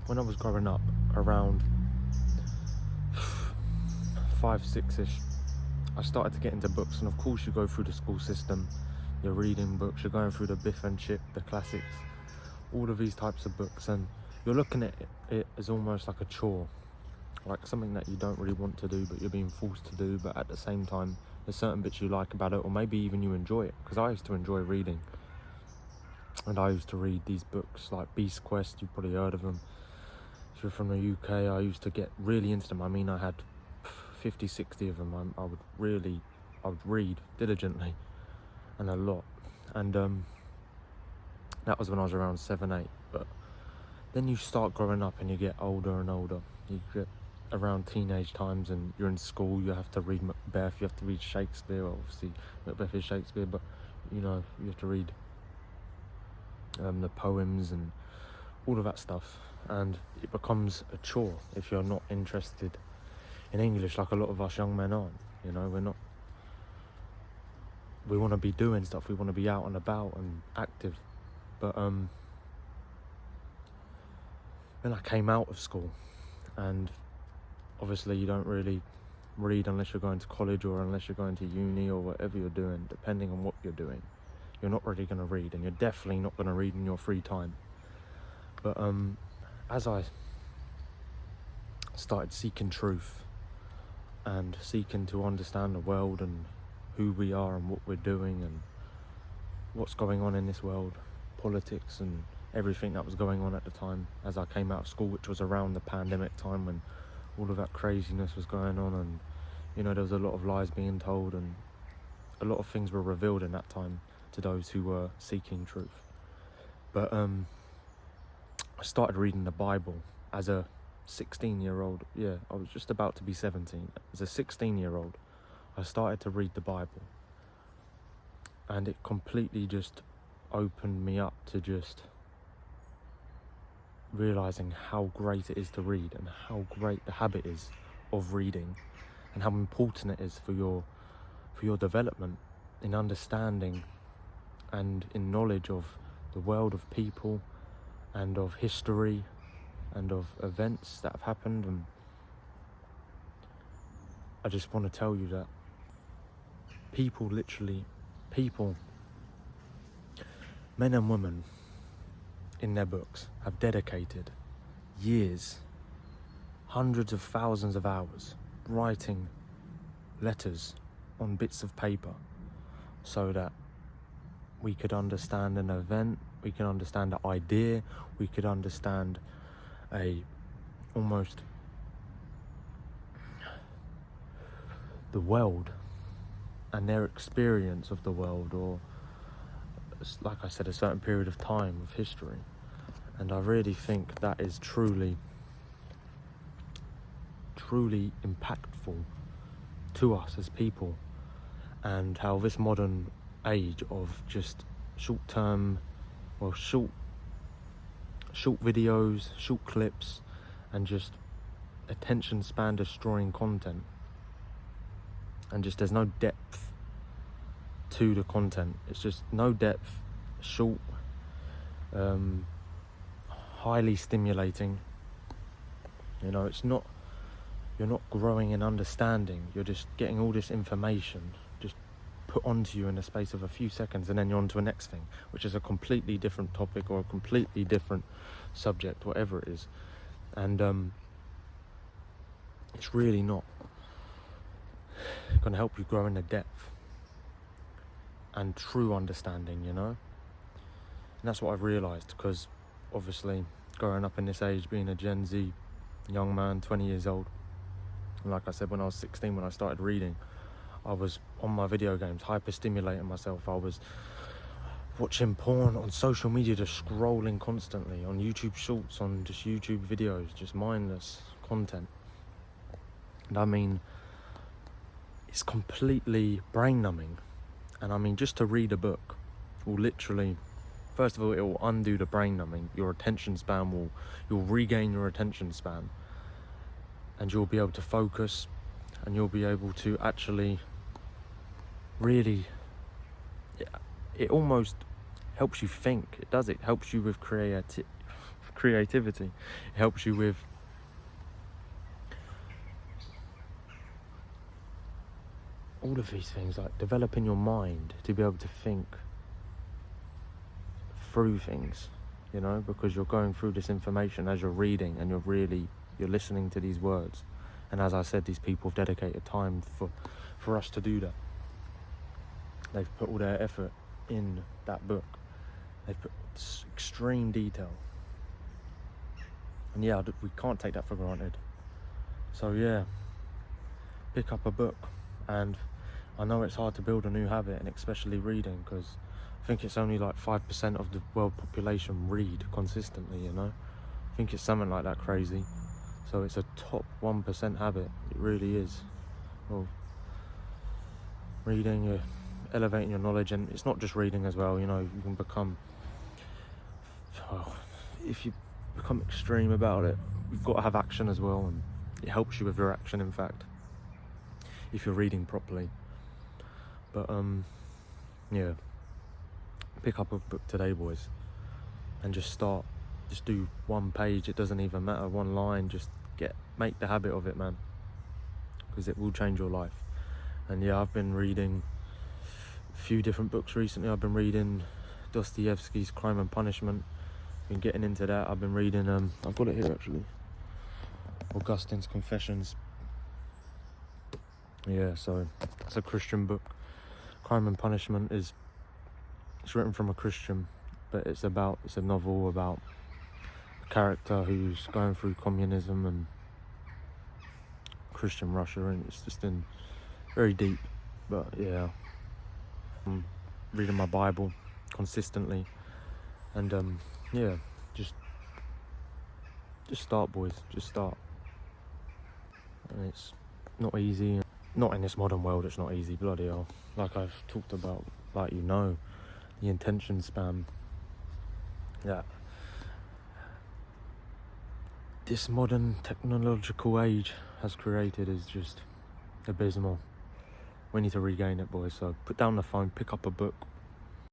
when I was growing up, around 5, 6-ish, I started to get into books. And of course you go through the school system, you're reading books, you're going through the Biff and Chip, the classics, all of these types of books, and you're looking at it as almost like a chore, like something that you don't really want to do but you're being forced to do. But at the same time, there's certain bits you like about it, or maybe even you enjoy it, because I used to enjoy reading. And I used to read these books like Beast Quest, you've probably heard of them. If you're from the UK, I used to get really into them. I mean, I had 50, 60 of them. I would read diligently and a lot. And that was when I was around 7, 8. But then you start growing up and you get older and older. You get around teenage times and you're in school, you have to read Macbeth, you have to read Shakespeare. Obviously Macbeth is Shakespeare, but you know, you have to read the poems and all of that stuff, and it becomes a chore if you're not interested in English, like a lot of us young men aren't. You know, we want to be doing stuff, we want to be out and about and active. But when I came out of school, and obviously you don't really read unless you're going to college or unless you're going to uni or whatever you're doing, depending on what you're doing, you're not really going to read, and you're definitely not going to read in your free time. But as I started seeking truth and seeking to understand the world and who we are and what we're doing and what's going on in this world, politics and everything that was going on at the time as I came out of school, which was around the pandemic time when all of that craziness was going on, and you know, there was a lot of lies being told and a lot of things were revealed in that time to those who were seeking truth. But I started reading the Bible as a 16-year-old. Yeah, I was just about to be 17. As a 16-year-old, I started to read the Bible, and it completely just opened me up to just realizing how great it is to read and how great the habit is of reading and how important it is for your development in understanding and in knowledge of the world, of people and of history and of events that have happened. And I just want to tell you that people, men and women in their books have dedicated years, hundreds of thousands of hours writing letters on bits of paper so that we could understand an event, we could understand an idea, we could understand almost the world and their experience of the world, or like I said, a certain period of time of history. And I really think that is truly impactful to us as people, and how this modern age of just short videos, short clips, and just attention span destroying content, and just there's no depth to the content. It's just no depth, short, highly stimulating. You know, you're not growing in understanding, you're just getting all this information just put onto you in the space of a few seconds, and then you're on to the next thing, which is a completely different topic or a completely different subject, whatever it is. And it's really not going to help you grow in the depth and true understanding, you know. And that's what I've realised, because obviously growing up in this age, being a Gen Z young man, 20 years old, and like I said, when I was 16, when I started reading, I was on my video games, hyper stimulating myself. I was watching porn on social media, just scrolling constantly on YouTube Shorts, on just YouTube videos, just mindless content. And I mean, it's completely brain numbing. And I mean, just to read a book will literally, first of all, it will undo the brain numbing. Your attention span you'll regain your attention span, and you'll be able to focus, and you'll be able to actually really, it almost helps you think. It helps you with creativity. It helps you with all of these things, like developing your mind to be able to think through things, you know, because you're going through this information as you're reading, and you're listening to these words. And as I said, these people have dedicated time for us to do that. They've put all their effort in that book. They've put extreme detail. And yeah, we can't take that for granted. So yeah, pick up a book. And I know it's hard to build a new habit, and especially reading, because I think it's only like 5% of the world population read consistently, you know? I think it's something like that crazy. So it's a top 1% habit. It really is. Well, reading, you're elevating your knowledge, and it's not just reading as well, you know, you can become, if you become extreme about it, you've got to have action as well, and it helps you with your action, in fact, if you're reading properly. But yeah, pick up a book today, boys, and just start. Just do one page, it doesn't even matter, one line, just make the habit of it, man, because it will change your life. And yeah, I've been reading a few different books recently. I've been reading Dostoevsky's Crime and Punishment, been getting into that. I've been reading, I've got it here actually, Augustine's Confessions. Yeah, so it's a Christian book. Crime and Punishment it's written from a Christian, but it's a novel about a character who's going through communism and Christian Russia, and it's just very deep. But yeah, I'm reading my Bible consistently, and yeah, just start, boys, just start. And it's not easy, not in this modern world, it's not easy, bloody hell. Like I've talked about, like, you know, the attention span that this modern technological age has created is just abysmal. We need to regain it, boys. So put down the phone, pick up a book,